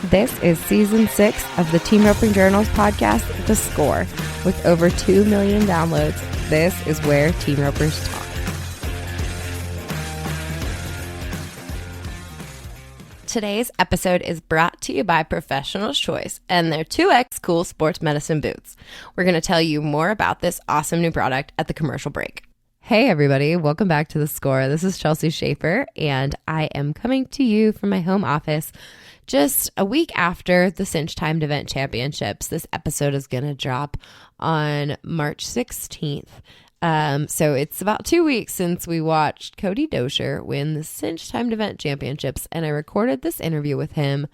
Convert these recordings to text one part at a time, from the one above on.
This is Season 6 of the Team Roping Journals podcast, The Score. With over 2 million downloads, this is where team ropers talk. Today's episode is brought to you by Professional's Choice and their 2X Cool Sports Medicine Boots. We're going to tell you more about this awesome new product at the commercial break. Hey everybody, welcome back to The Score. This is Chelsea Schaefer, and I am coming to you from my home office just a week after the Cinch Timed Event Championships. This episode is going to drop on March 16th. So it's about 2 weeks since we watched Cody Doescher win the Cinch Timed Event Championships, and I recorded this interview with him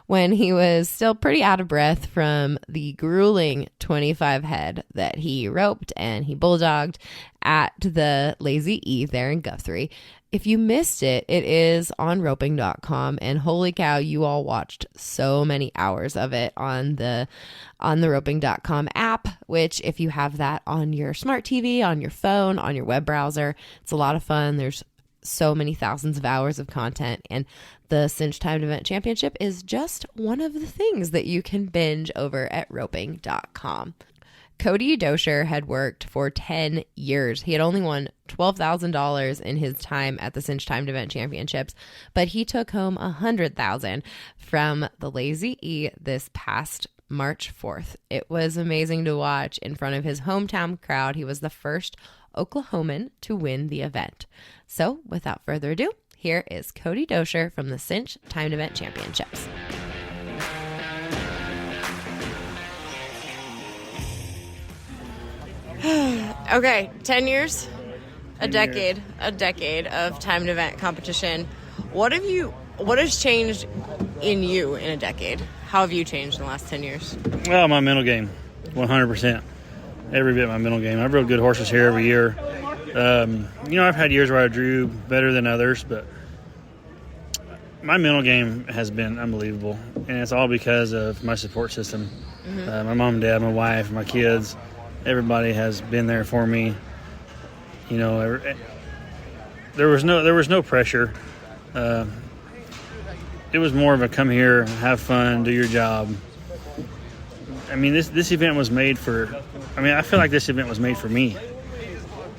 when he was still pretty out of breath from the grueling 25 head that he roped and he bulldogged at the Lazy E there in Guthrie. If you missed it, it is on roping.com, and holy cow, you all watched so many hours of it on the roping.com app, which if you have that on your smart TV, on your phone, on your web browser, it's a lot of fun. There's so many thousands of hours of content, and the Cinch Timed Event Championship is just one of the things that you can binge over at roping.com. Cody Doescher had worked for 10 years. He had only won $12,000 in his time at the Cinch Timed Event Championships, but he took home $100,000 from the Lazy E this past March 4th. It was amazing to watch in front of his hometown crowd. He was the first Oklahoman to win the event. So without further ado, here is Cody Doescher from the Cinch Timed Event Championships. Okay, 10 years, a decade of timed event competition. What has changed in you in a decade? How have you changed in the last 10 years? Well, my mental game, 100%. Every bit of my mental game. I've rode good horses here every year. I've had years where I drew better than others, but my mental game has been unbelievable, and it's all because of my support system. Mm-hmm. My mom and dad, my wife, my kids. Everybody has been there for me. You know, there was no pressure. It was more of a come here, have fun, do your job. I mean, this event was made for. I feel like this event was made for me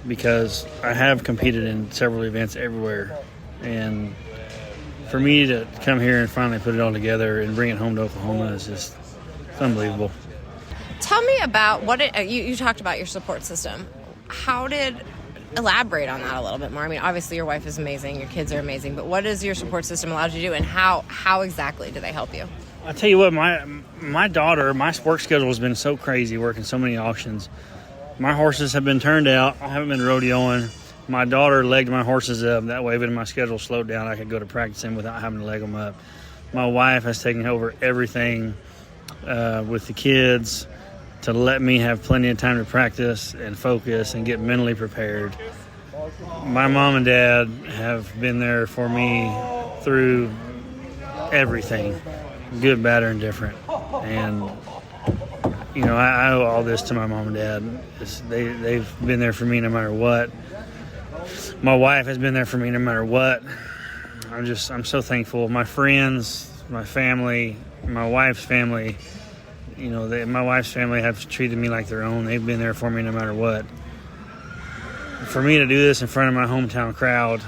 because I have competed in several events everywhere, and for me to come here and finally put it all together and bring it home to Oklahoma is just unbelievable. Tell me about you talked about your support system. Elaborate on that a little bit more. I mean, obviously your wife is amazing, your kids are amazing, but what does your support system allow you to do, and how exactly do they help you? I tell you what, my daughter, my work schedule has been so crazy, working so many auctions. My horses have been turned out. I haven't been rodeoing. My daughter legged my horses up. That way, when my schedule slowed down, I could go to practicing without having to leg them up. My wife has taken over everything with the kids, to let me have plenty of time to practice and focus and get mentally prepared. My mom and dad have been there for me through everything, good, bad, or indifferent. And, I owe all this to my mom and dad. They've been there for me no matter what. My wife has been there for me no matter what. I'm so thankful. My friends, my family, my wife's family, my wife's family have treated me like their own. They've been there for me no matter what. For me to do this in front of my hometown crowd,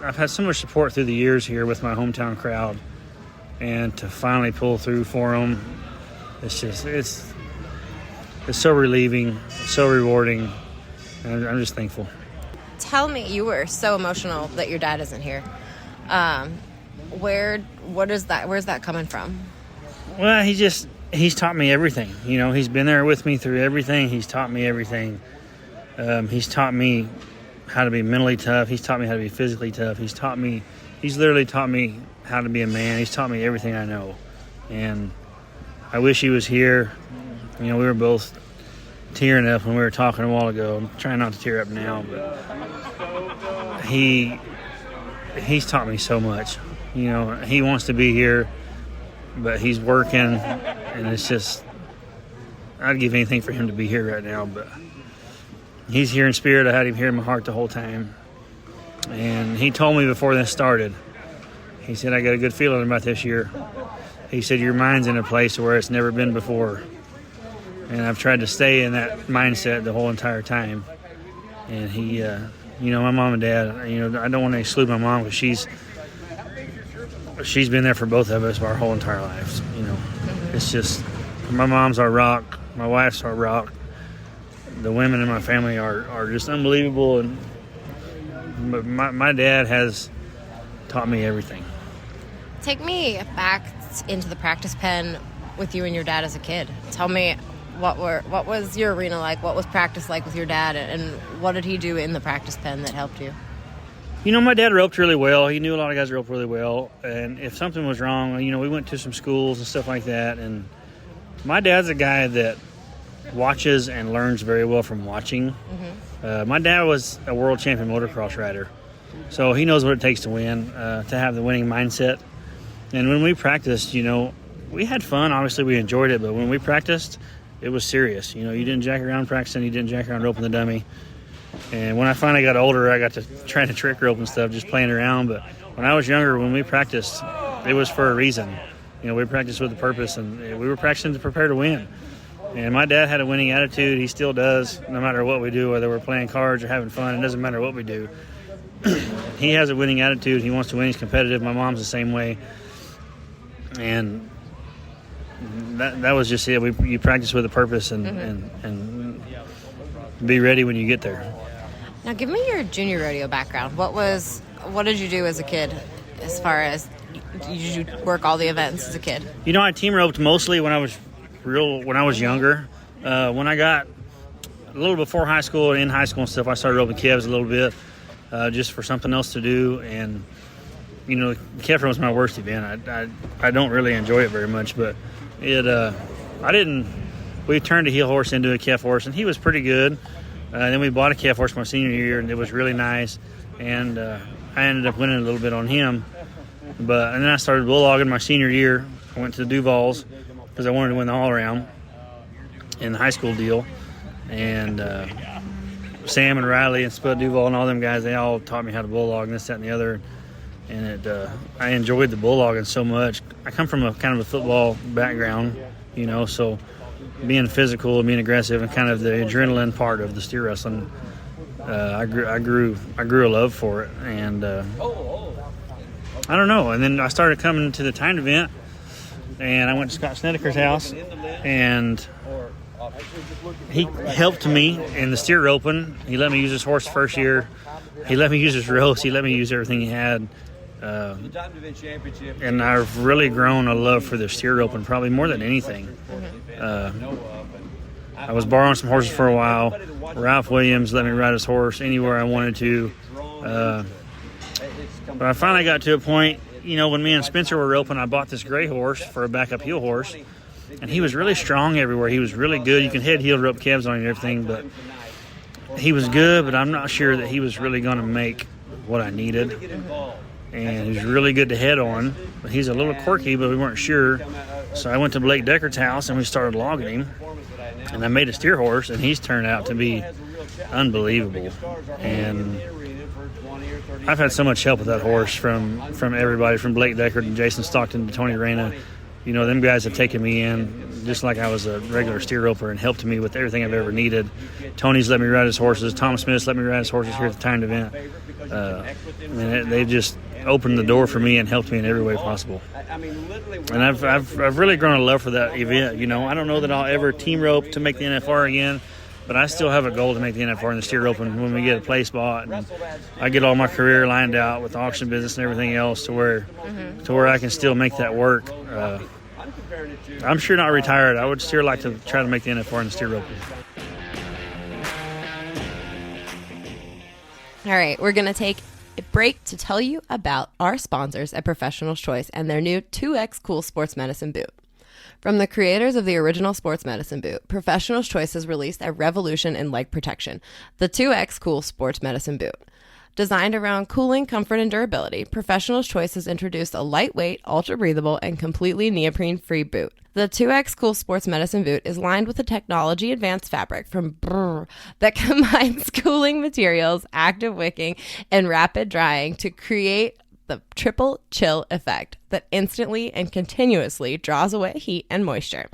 I've had so much support through the years here with my hometown crowd, and to finally pull through for them, it's so relieving, so rewarding, and I'm just thankful. Tell me, you were so emotional that your dad isn't here. Where's that coming from? Well, he's taught me everything. He's been there with me through everything. He's taught me everything. He's taught me how to be mentally tough. He's taught me how to be physically tough. He's literally taught me how to be a man. He's taught me everything I know. And I wish he was here. We were both tearing up when we were talking a while ago. I'm trying not to tear up now, but he's taught me so much. He wants to be here, but he's working, and it's just, I'd give anything for him to be here right now, but he's here in spirit. I had him here in my heart the whole time. And he told me before this started, He said, I got a good feeling about this year. He said, your mind's in a place where it's never been before. And I've tried to stay in that mindset the whole entire time. And he, my mom and dad, I don't want to exclude my mom because she's been there for both of us our whole entire lives. It's just, my mom's our rock, my wife's our rock. The women in my family are just unbelievable. And my dad has taught me everything. Take me back into the practice pen with you and your dad as a kid. Tell me what was your arena like? What was practice like with your dad, and what did he do in the practice pen that helped you? My dad roped really well. He knew a lot of guys roped really well, and if something was wrong, we went to some schools and stuff like that. And my dad's a guy that watches and learns very well from watching. Mm-hmm. My dad was a world champion motocross rider, so he knows what it takes to win, to have the winning mindset. And when we practiced, we had fun. Obviously, we enjoyed it. But when we practiced, it was serious. You didn't jack around practicing. You didn't jack around roping the dummy. And when I finally got older, I got to try to trick rope and stuff, just playing around. But when I was younger, when we practiced, it was for a reason. We practiced with a purpose, and we were practicing to prepare to win. And my dad had a winning attitude. He still does, no matter what we do, whether we're playing cards or having fun. It doesn't matter what we do. He has a winning attitude. He wants to win. He's competitive. My mom's the same way. And that was just it. You practice with a purpose and be ready when you get there. Now, give me your junior rodeo background. What did you do as a kid? As far as did you work all the events as a kid? I team roped mostly when I was younger. When I got a little before high school and in high school and stuff, I started roping calves a little bit, just for something else to do. And calf run was my worst event. I don't really enjoy it very much, but we turned a heel horse into a calf horse, and he was pretty good. Then we bought a calf horse my senior year, and it was really nice. And I ended up winning a little bit on him. And then I started bulldogging my senior year. I went to the Duvals because I wanted to win the all-around in the high school deal. And Sam and Riley and Spud Duval and all them guys, they all taught me how to bulldog and this, that, and the other. And I enjoyed the bulldogging so much. I come from a kind of a football background, so being physical and being aggressive and kind of the adrenaline part of the steer wrestling, I grew a love for it. And I don't know. And then I started coming to the timed event, and I went to Scott Snedeker's house, and he helped me in the steer roping. He let me use his horse the first year. He let me use his ropes. He let me use everything he had. And I've really grown a love for the steer roping, probably more than anything. I was borrowing some horses for a while. Ralph Williams let me ride his horse anywhere I wanted to. But I finally got to a point, when me and Spencer were roping, I bought this gray horse for a backup heel horse. And he was really strong everywhere. He was really good. You can head heel rope calves on him and everything, but he was good, but I'm not sure that he was really going to make what I needed. And he was really good to head on. But he's a little quirky, but we weren't sure. So I went to Blake Decker's house, and we started logging him. And I made a steer horse, and he's turned out to be unbelievable. And I've had so much help with that horse from everybody, from Blake Decker to Jason Stockton to Tony Reyna. Them guys have taken me in just like I was a regular steer roper and helped me with everything I've ever needed. Tony's let me ride his horses. Tom Smith's let me ride his horses here at the timed event. And they've just opened the door for me and helped me in every way possible. And I've really grown a love for that event. I don't know that I'll ever team rope to make the NFR again, but I still have a goal to make the NFR in the steer roping when we get a place bought. And I get all my career lined out with the auction business and everything else to where I can still make that work. I'm sure not retired. I would still like to try to make the NFR in the steer roping. All right, we're going to take a break to tell you about our sponsors at Professional's Choice and their new 2X Cool Sports Medicine Boot. From the creators of the original Sports Medicine Boot, Professional's Choice has released a revolution in leg protection, the 2X Cool Sports Medicine Boot. Designed around cooling, comfort, and durability, Professional's Choice has introduced a lightweight, ultra-breathable, and completely neoprene-free boot. The 2X Cool Sports Medicine Boot is lined with a technology-advanced fabric from Brrr that combines cooling materials, active wicking, and rapid drying to create the triple chill effect that instantly and continuously draws away heat and moisture.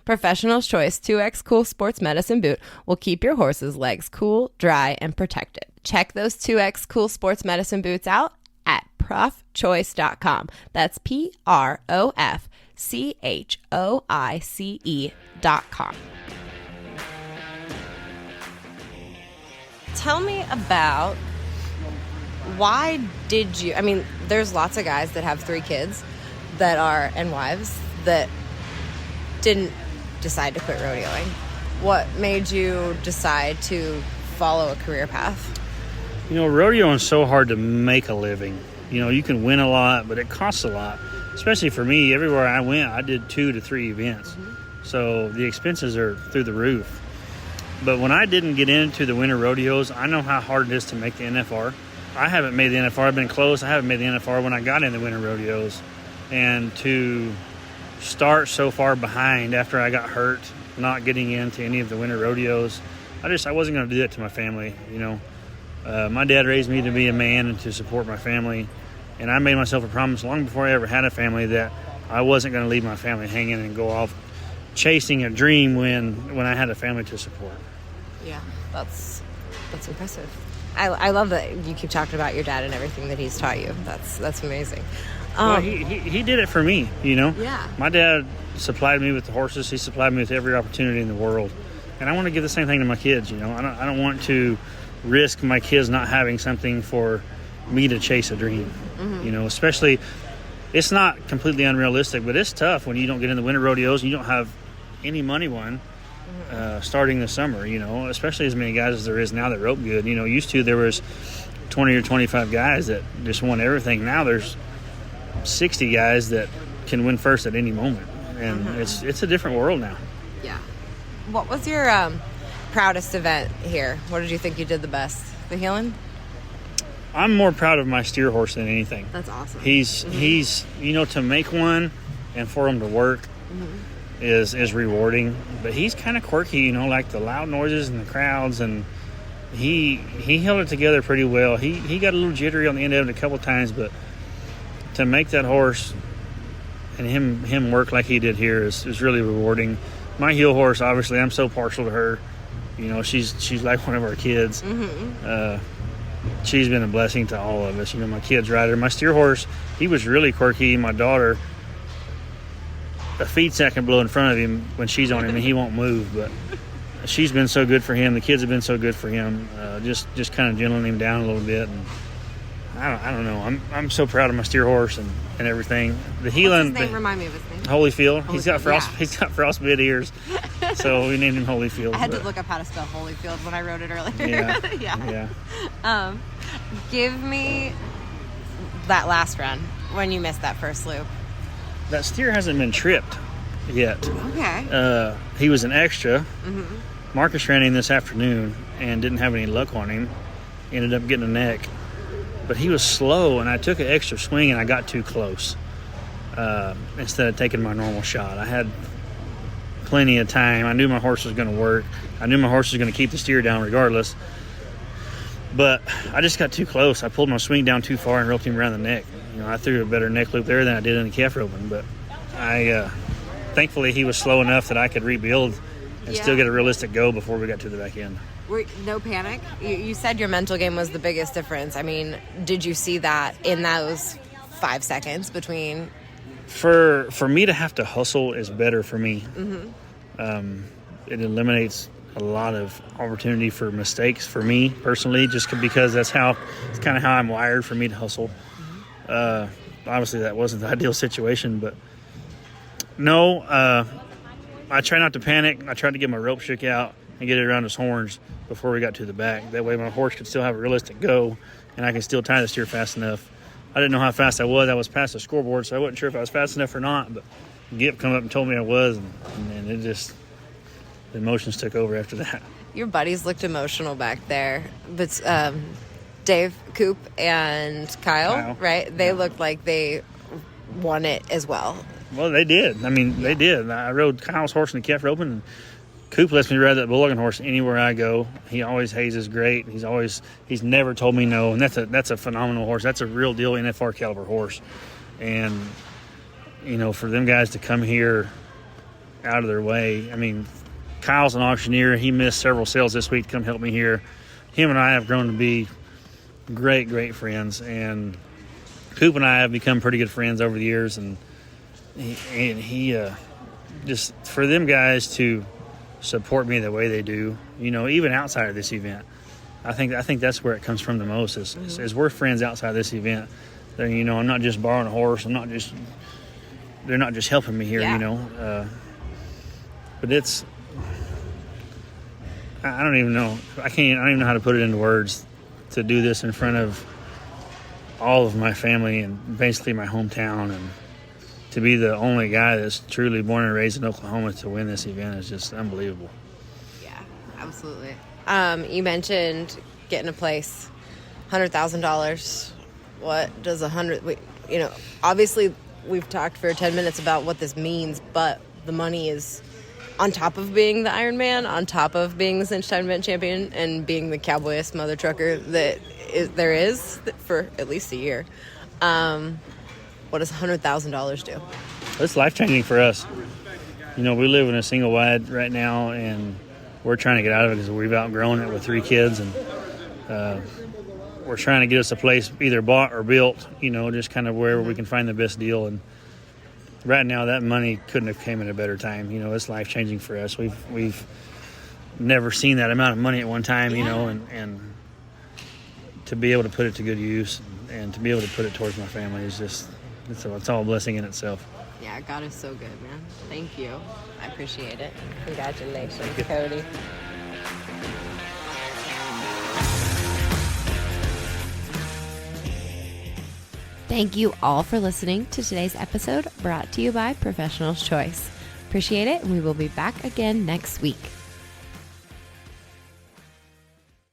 Professional's Choice 2X Cool Sports Medicine Boot will keep your horse's legs cool, dry, and protected. Check those 2X Cool Sports Medicine Boots out at profchoice.com. That's PROFCHOICE.com. Tell me about why did you, I mean, there's lots of guys that have 3 kids that are, and wives, that didn't decide to quit rodeoing. What made you decide to follow a career path? You know, rodeoing is so hard to make a living. You know, you can win a lot, but it costs a lot. Especially for me, everywhere I went, I did 2 to 3 events. Mm-hmm. So the expenses are through the roof. But when I didn't get into the winter rodeos, I know how hard it is to make the NFR. I haven't made the NFR. I've been close. I haven't made the NFR when I got in the winter rodeos. And to start so far behind after I got hurt, not getting into any of the winter rodeos, I wasn't going to do that to my family. You know, my dad raised me to be a man and to support my family. And I made myself a promise long before I ever had a family that I wasn't going to leave my family hanging and go off chasing a dream when I had a family to support. Yeah, that's impressive. I love that you keep talking about your dad and everything that he's taught you. That's amazing. Well, he did it for me, you know. Yeah. My dad supplied me with the horses. He supplied me with every opportunity in the world, and I want to give the same thing to my kids. You know, I don't want to risk my kids not having something for me to chase a dream. Mm-hmm. You know, especially it's not completely unrealistic, but it's tough when you don't get in the winter rodeos and you don't have any money won. Starting this summer, you know, especially as many guys as there is now that rope good. You know, used to there was 20 or 25 guys that just won everything. Now there's 60 guys that can win first at any moment, and it's a different world now. Yeah. What was your proudest event here? What did you think you did the best? The heeling? I'm more proud of my steer horse than anything. That's awesome. He's you know, to make one and for him to work. Mm-hmm. is rewarding, but he's kind of quirky, you know, like the loud noises and the crowds, and he held it together pretty well. He got a little jittery on the end of it a couple times, but to make that horse and him work like he did here is really rewarding. My heel horse, obviously, I'm so partial to her. You know, she's like one of our kids. Mm-hmm. She's been a blessing to all of us. You know, my kids ride her. My steer horse, he was really quirky. My daughter, a feed sack can blow in front of him when she's on him and he won't move, but she's been so good for him. The kids have been so good for him, just kind of gentling him down a little bit. And I don't know, I'm so proud of my steer horse and everything. The heeling. What's his name? Remind me of his name. Holyfield. He's got frostbite ears, so we named him Holyfield. I had to look up how to spell Holyfield when I wrote it earlier. Yeah. Give me that last run when you missed that first loop. That steer hasn't been tripped yet. Okay. He was an extra. Mm-hmm. Marcus ran in this afternoon and didn't have any luck on him. Ended up getting a neck. But he was slow, and I took an extra swing, and I got too close instead of taking my normal shot. I had plenty of time. I knew my horse was going to work. I knew my horse was going to keep the steer down regardless. But I just got too close. I pulled my swing down too far and roped him around the neck. You know, I threw a better neck loop there than I did in the calf roping. But thankfully he was slow enough that I could rebuild and still get a realistic go before we got to the back end. No panic? You said your mental game was the biggest difference. I mean, did you see that in those 5 seconds between? For me to have to hustle is better for me. Mm-hmm. It eliminates a lot of opportunity for mistakes for me personally, just because it's kind of how I'm wired, for me to hustle. Obviously that wasn't the ideal situation, but no, I try not to panic. I tried to get my rope shook out and get it around his horns before we got to the back. That way my horse could still have a realistic go and I can still tie the steer fast enough. I didn't know how fast I was. I was past the scoreboard, so I wasn't sure if I was fast enough or not, but Gip come up and told me I was, and it just, the emotions took over after that. Your buddies looked emotional back there, but Dave, Coop, and Kyle, right? They looked like they won it as well. Well, they did. I mean, they did. I rode Kyle's horse in the calf roping, and Coop lets me ride that bullocking horse anywhere I go. He always hazes great. He's never told me no, and that's a phenomenal horse. That's a real deal NFR caliber horse. And for them guys to come here out of their way. I mean, Kyle's an auctioneer. He missed several sales this week to come help me here. Him and I have grown to be great friends, and Coop and I have become pretty good friends over the years. And he just for them guys to support me the way they do, even outside of this event, I think that's where it comes from the most. Is we're friends outside of this event. I'm not just borrowing a horse. They're not just helping me here. Yeah. But it's, I don't even know. I don't even know how to put it into words to do this in front of all of my family and basically my hometown, and to be the only guy that's truly born and raised in Oklahoma to win this event is just unbelievable. Yeah, absolutely. You mentioned getting a place, $100,000. What does obviously we've talked for 10 minutes about what this means, but the money is on top of being the Ironman, on top of being the Cinch Timed Event Champion, and being the cowboyest mother trucker there is for at least a year. What does $100,000 do? It's life-changing for us. We live in a single wide right now, and we're trying to get out of it because we've outgrown it with 3 kids, and we're trying to get us a place either bought or built, just kind of wherever we can find the best deal. And right now, that money couldn't have came at a better time. It's life-changing for us. We've never seen that amount of money at one time, and to be able to put it to good use and to be able to put it towards my family is just, it's all a blessing in itself. Yeah, God is so good, man. Thank you. I appreciate it. Congratulations, Cody. Thank you all for listening to today's episode, brought to you by Professional's Choice. Appreciate it, and we will be back again next week.